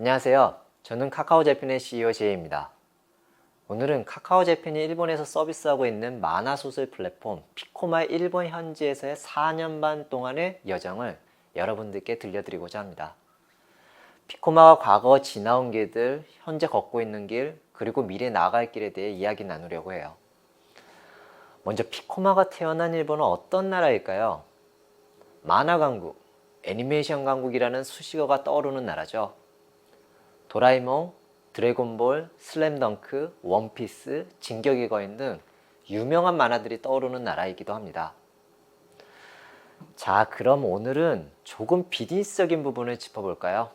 안녕하세요. 저는 카카오재팬의 CEO 제이입니다. 오늘은 카카오재팬이 일본에서 서비스하고 있는 만화소설 플랫폼 피코마의 일본 현지에서의 4년 반 동안의 여정을 여러분들께 들려드리고자 합니다. 피코마가 과거 지나온 길들, 현재 걷고 있는 길, 그리고 미래 나아갈 길에 대해 이야기 나누려고 해요. 먼저 피코마가 태어난 일본은 어떤 나라일까요? 만화 강국, 애니메이션 강국이라는 수식어가 떠오르는 나라죠. 도라에몽, 드래곤볼, 슬램덩크, 원피스, 진격의 거인 등 유명한 만화들이 떠오르는 나라이기도 합니다. 자, 그럼 오늘은 조금 비즈니스적인 부분을 짚어볼까요?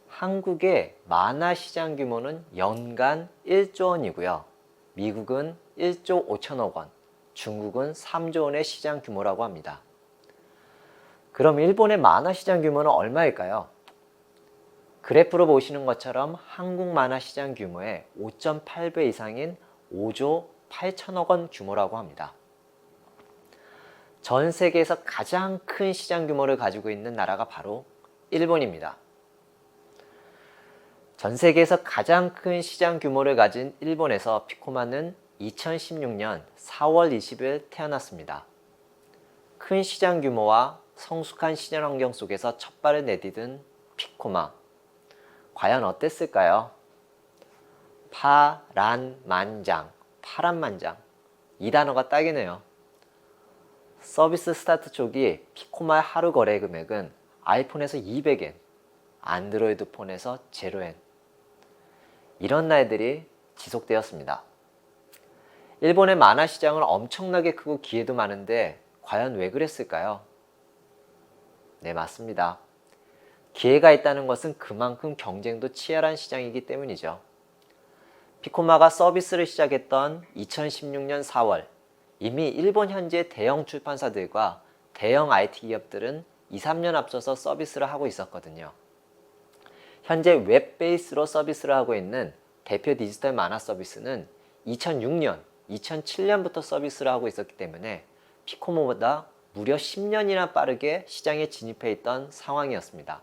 한국의 만화 시장 규모는 연간 1조 원이고요. 미국은 1조 5천억 원, 중국은 3조 원의 시장 규모라고 합니다. 그럼 일본의 만화 시장 규모는 얼마일까요? 그래프로 보시는 것처럼 한국 만화 시장 규모의 5.8배 이상인 5조 8천억 원 규모라고 합니다. 전 세계에서 가장 큰 시장 규모를 가지고 있는 나라가 바로 일본입니다. 전 세계에서 가장 큰 시장 규모를 가진 일본에서 피코마는 2016년 4월 20일 태어났습니다. 큰 시장 규모와 성숙한 시장 환경 속에서 첫 발을 내디딘 피코마. 과연 어땠을까요? 파란만장, 파란만장. 이 단어가 딱이네요. 서비스 스타트 초기 피코마의 하루 거래 금액은 아이폰에서 200엔, 안드로이드 폰에서 0엔. 이런 날들이 지속되었습니다. 일본의 만화 시장은 엄청나게 크고 기회도 많은데 과연 왜 그랬을까요? 네, 맞습니다. 기회가 있다는 것은 그만큼 경쟁도 치열한 시장이기 때문이죠. 피코마가 서비스를 시작했던 2016년 4월, 이미 일본 현지의 대형 출판사들과 대형 IT 기업들은 2, 3년 앞서서 서비스를 하고 있었거든요. 현재 웹 베이스로 서비스를 하고 있는 대표 디지털 만화 서비스는 2006년, 2007년부터 서비스를 하고 있었기 때문에 피코마보다 무려 10년이나 빠르게 시장에 진입해 있던 상황이었습니다.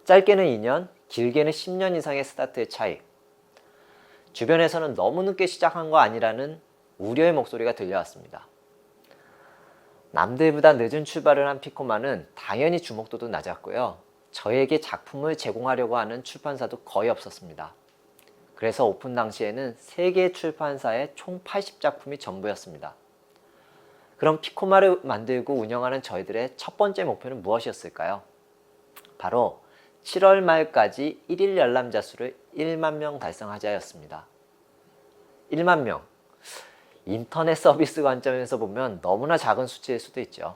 짧게는 2년, 길게는 10년 이상의 스타트의 차이. 주변에서는 너무 늦게 시작한 거 아니라는 우려의 목소리가 들려왔습니다. 남들보다 늦은 출발을 한 피코마는 당연히 주목도도 낮았고요. 저에게 작품을 제공하려고 하는 출판사도 거의 없었습니다. 그래서 오픈 당시에는 3개의 출판사의 총 80작품이 전부였습니다. 그럼 피코마를 만들고 운영하는 저희들의 첫 번째 목표는 무엇이었을까요? 바로 7월 말까지 1일 열람자 수를 1만 명 달성하자였습니다. 1만 명. 인터넷 서비스 관점에서 보면 너무나 작은 수치일 수도 있죠.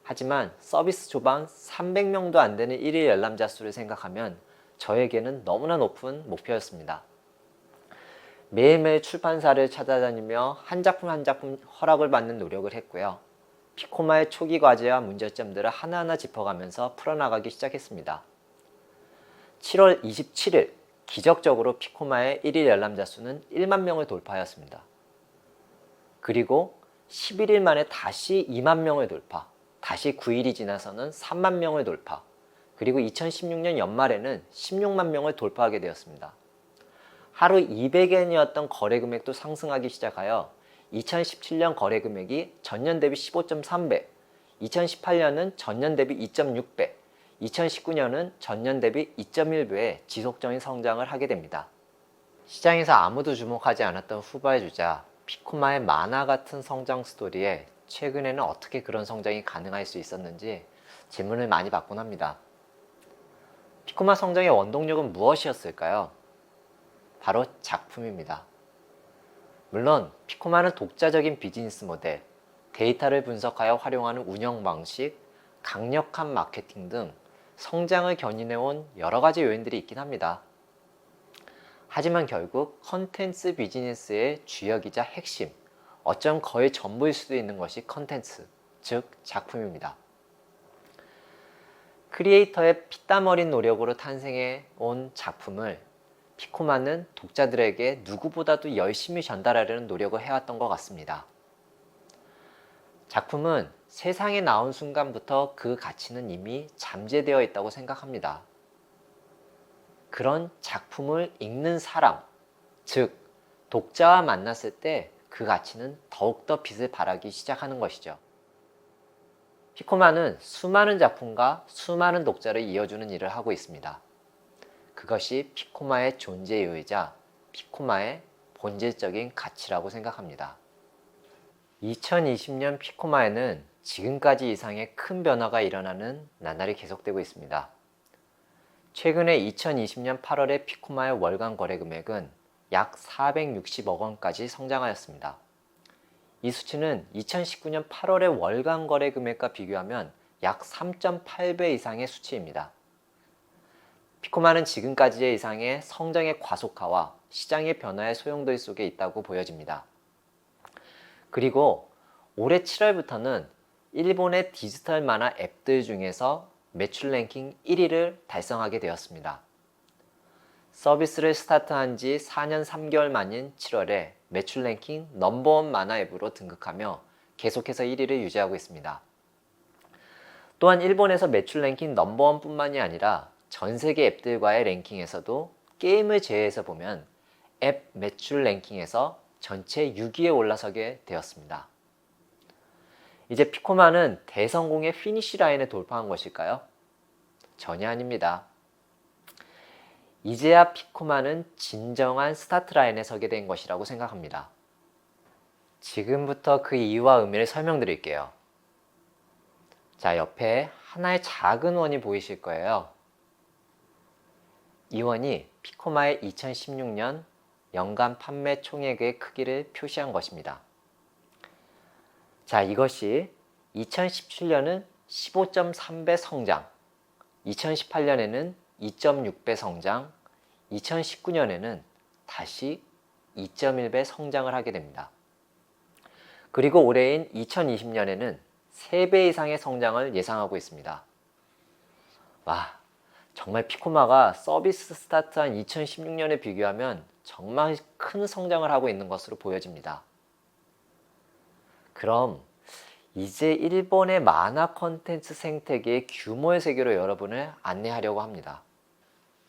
하지만 서비스 초반 300명도 안 되는 1일 열람자 수를 생각하면 저에게는 너무나 높은 목표였습니다. 매일매일 출판사를 찾아다니며 한 작품 한 작품 허락을 받는 노력을 했고요. 피코마의 초기 과제와 문제점들을 하나하나 짚어가면서 풀어나가기 시작했습니다. 7월 27일 기적적으로 피코마의 1일 열람자 수는 1만 명을 돌파하였습니다. 그리고 11일 만에 다시 2만 명을 돌파, 다시 9일이 지나서는 3만 명을 돌파, 그리고 2016년 연말에는 16만 명을 돌파하게 되었습니다. 하루 200엔이었던 거래 금액도 상승하기 시작하여 2017년 거래 금액이 전년 대비 15.3배, 2018년은 전년 대비 2.6배, 2019년은 전년 대비 2.1배의 지속적인 성장을 하게 됩니다. 시장에서 아무도 주목하지 않았던 후발주자 피코마의 만화 같은 성장 스토리에 최근에는 어떻게 그런 성장이 가능할 수 있었는지 질문을 많이 받곤 합니다. 피코마 성장의 원동력은 무엇이었을까요? 바로 작품입니다. 물론 피코마는 독자적인 비즈니스 모델, 데이터를 분석하여 활용하는 운영 방식, 강력한 마케팅 등 성장을 견인해온 여러가지 요인들이 있긴 합니다. 하지만 결국 컨텐츠 비즈니스의 주역이자 핵심, 어쩜 거의 전부일 수도 있는 것이 컨텐츠, 즉 작품입니다. 크리에이터의 피땀 어린 노력으로 탄생해 온 작품을 피코마는 독자들에게 누구보다도 열심히 전달하려는 노력을 해왔던 것 같습니다. 작품은 세상에 나온 순간부터 그 가치는 이미 잠재되어 있다고 생각합니다. 그런 작품을 읽는 사람, 즉 독자와 만났을 때 그 가치는 더욱더 빛을 발하기 시작하는 것이죠. 피코마는 수많은 작품과 수많은 독자를 이어주는 일을 하고 있습니다. 그것이 피코마의 존재 이유이자 피코마의 본질적인 가치라고 생각합니다. 2020년 피코마에는 지금까지 이상의 큰 변화가 일어나는 나날이 계속되고 있습니다. 최근에 2020년 8월에 피코마의 월간 거래 금액은 약 460억 원까지 성장하였습니다. 이 수치는 2019년 8월의 월간 거래 금액과 비교하면 약 3.8배 이상의 수치입니다. 피코마는 지금까지의 이상의 성장의 과속화와 시장의 변화의 소용돌이 속에 있다고 보여집니다. 그리고 올해 7월부터는 일본의 디지털 만화 앱들 중에서 매출 랭킹 1위를 달성하게 되었습니다. 서비스를 스타트한 지 4년 3개월 만인 7월에 매출 랭킹 넘버원 만화 앱으로 등극하며 계속해서 1위를 유지하고 있습니다. 또한 일본에서 매출 랭킹 넘버원 뿐만이 아니라 전 세계 앱들과의 랭킹에서도 게임을 제외해서 보면 앱 매출 랭킹에서 전체 6위에 올라서게 되었습니다. 이제 피코마는 대성공의 피니시 라인에 돌파한 것일까요? 전혀 아닙니다. 이제야 피코마는 진정한 스타트 라인에 서게 된 것이라고 생각합니다. 지금부터 그 이유와 의미를 설명드릴게요. 자, 옆에 하나의 작은 원이 보이실 거예요. 이 원이 피코마의 2016년 연간 판매 총액의 크기를 표시한 것입니다. 자, 이것이 2017년은 15.3배 성장, 2018년에는 2.6배 성장, 2019년에는 다시 2.1배 성장을 하게 됩니다. 그리고 올해인 2020년에는 3배 이상의 성장을 예상하고 있습니다. 와, 정말 피코마가 서비스 스타트한 2016년에 비교하면 정말 큰 성장을 하고 있는 것으로 보여집니다. 그럼 이제 일본의 만화 콘텐츠 생태계의 규모의 세계로 여러분을 안내하려고 합니다.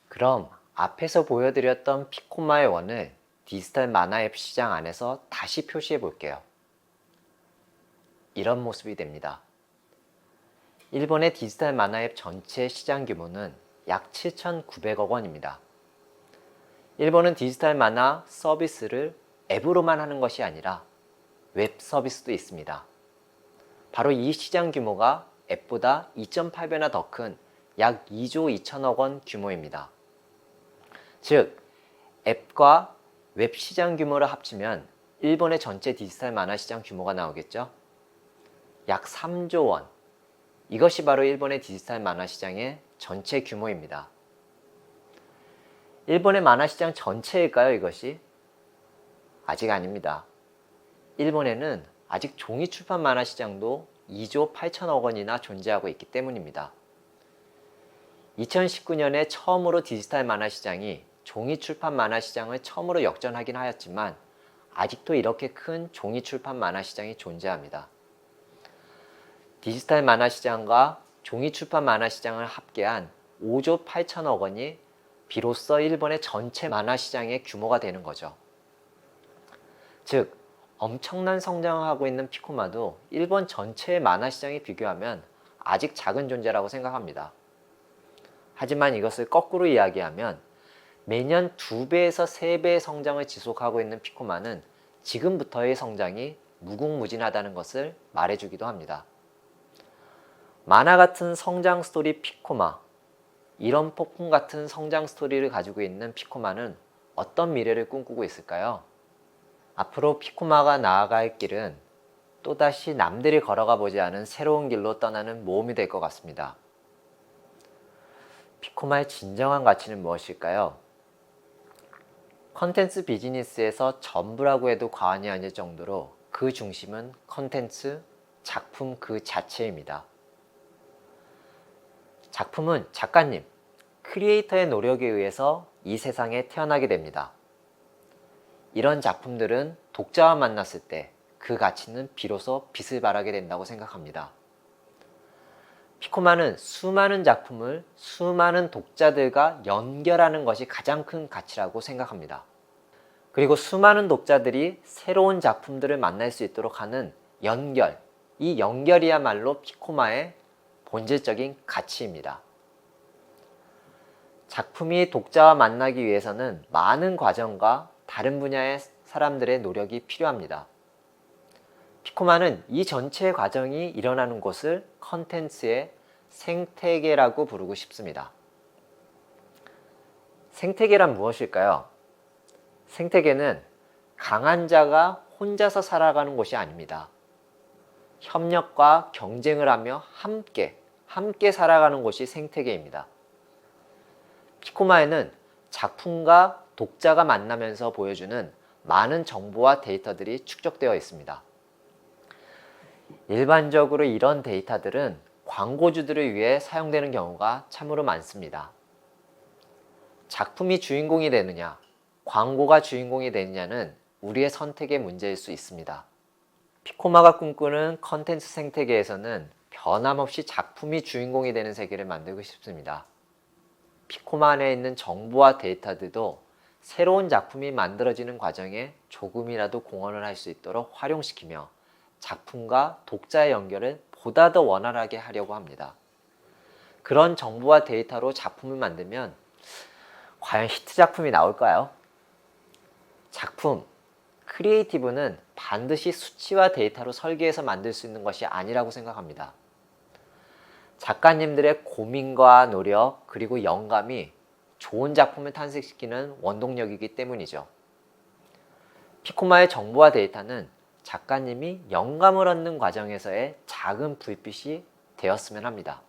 그럼 앞에서 보여드렸던 피코마의 원을 디지털 만화 앱 시장 안에서 다시 표시해 볼게요. 이런 모습이 됩니다. 일본의 디지털 만화 앱 전체 시장 규모는 약 7,900억 원입니다. 일본은 디지털 만화 서비스를 앱으로만 하는 것이 아니라 웹 서비스도 있습니다. 바로 이 시장 규모가 앱보다 2.8배나 더 큰 약 2조 2천억 원 규모입니다. 즉, 앱과 웹 시장 규모를 합치면 일본의 전체 디지털 만화 시장 규모가 나오겠죠? 약 3조 원. 이것이 바로 일본의 디지털 만화 시장의 전체 규모입니다. 일본의 만화 시장 전체일까요, 이것이? 아직 아닙니다. 일본에는 아직 종이 출판 만화 시장도 2조 8천억 원이나 존재하고 있기 때문입니다. 2019년에 처음으로 디지털 만화 시장이 종이 출판 만화 시장을 처음으로 역전하긴 하였지만 아직도 이렇게 큰 종이 출판 만화 시장이 존재합니다. 디지털 만화 시장과 종이 출판 만화 시장을 합계한 5조 8천억 원이 비로소 일본의 전체 만화 시장의 규모가 되는 거죠. 즉, 엄청난 성장을 하고 있는 피코마도 일본 전체의 만화 시장에 비교하면 아직 작은 존재라고 생각합니다. 하지만 이것을 거꾸로 이야기하면 매년 2배에서 3배의 성장을 지속하고 있는 피코마는 지금부터의 성장이 무궁무진하다는 것을 말해주기도 합니다. 만화 같은 성장 스토리 피코마, 이런 폭풍 같은 성장 스토리를 가지고 있는 피코마는 어떤 미래를 꿈꾸고 있을까요? 앞으로 피코마가 나아갈 길은 또다시 남들이 걸어가 보지 않은 새로운 길로 떠나는 모험이 될 것 같습니다. 피코마의 진정한 가치는 무엇일까요? 컨텐츠 비즈니스에서 전부라고 해도 과언이 아닐 정도로 그 중심은 컨텐츠, 작품 그 자체입니다. 작품은 작가님, 크리에이터의 노력에 의해서 이 세상에 태어나게 됩니다. 이런 작품들은 독자와 만났을 때 그 가치는 비로소 빛을 발하게 된다고 생각합니다. 피코마는 수많은 작품을 수많은 독자들과 연결하는 것이 가장 큰 가치라고 생각합니다. 그리고 수많은 독자들이 새로운 작품들을 만날 수 있도록 하는 연결, 이 연결이야말로 피코마의 본질적인 가치입니다. 작품이 독자와 만나기 위해서는 많은 과정과 다른 분야의 사람들의 노력이 필요합니다. 피코마는 이 전체 과정이 일어나는 곳을 컨텐츠의 생태계라고 부르고 싶습니다. 생태계란 무엇일까요? 생태계는 강한 자가 혼자서 살아가는 곳이 아닙니다. 협력과 경쟁을 하며 함께 살아가는 곳이 생태계입니다. 피코마에는 작품과 독자가 만나면서 보여주는 많은 정보와 데이터들이 축적되어 있습니다. 일반적으로 이런 데이터들은 광고주들을 위해 사용되는 경우가 참으로 많습니다. 작품이 주인공이 되느냐, 광고가 주인공이 되느냐는 우리의 선택의 문제일 수 있습니다. 피코마가 꿈꾸는 컨텐츠 생태계에서는 변함없이 작품이 주인공이 되는 세계를 만들고 싶습니다. 피코마 안에 있는 정보와 데이터들도 새로운 작품이 만들어지는 과정에 조금이라도 공헌을 할 수 있도록 활용시키며 작품과 독자의 연결을 보다 더 원활하게 하려고 합니다. 그런 정보와 데이터로 작품을 만들면 과연 히트 작품이 나올까요? 작품, 크리에이티브는 반드시 수치와 데이터로 설계해서 만들 수 있는 것이 아니라고 생각합니다. 작가님들의 고민과 노력 그리고 영감이 좋은 작품을 탄생시키는 원동력이기 때문이죠. 피코마의 정보와 데이터는 작가님이 영감을 얻는 과정에서의 작은 불빛이 되었으면 합니다.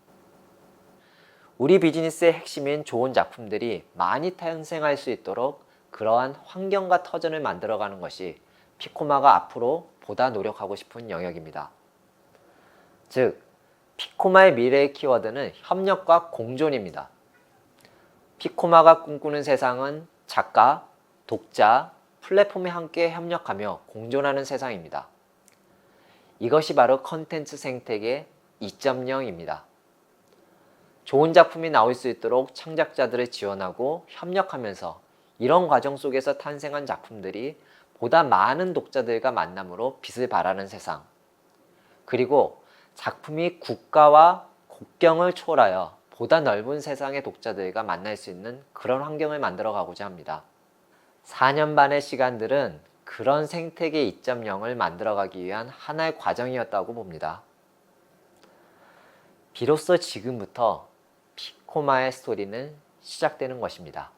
우리 비즈니스의 핵심인 좋은 작품들이 많이 탄생할 수 있도록 그러한 환경과 터전을 만들어가는 것이 피코마가 앞으로 보다 노력하고 싶은 영역입니다. 즉, 피코마의 미래의 키워드는 협력과 공존입니다. 피코마가 꿈꾸는 세상은 작가, 독자, 플랫폼이 함께 협력하며 공존하는 세상입니다. 이것이 바로 컨텐츠 생태계 2.0입니다. 좋은 작품이 나올 수 있도록 창작자들을 지원하고 협력하면서 이런 과정 속에서 탄생한 작품들이 보다 많은 독자들과 만남으로 빛을 발하는 세상, 그리고 작품이 국가와 국경을 초월하여 보다 넓은 세상의 독자들과 만날 수 있는 그런 환경을 만들어 가고자 합니다. 4년 반의 시간들은 그런 생태계 2.0을 만들어가기 위한 하나의 과정이었다고 봅니다. 비로소 지금부터 피코마의 스토리는 시작되는 것입니다.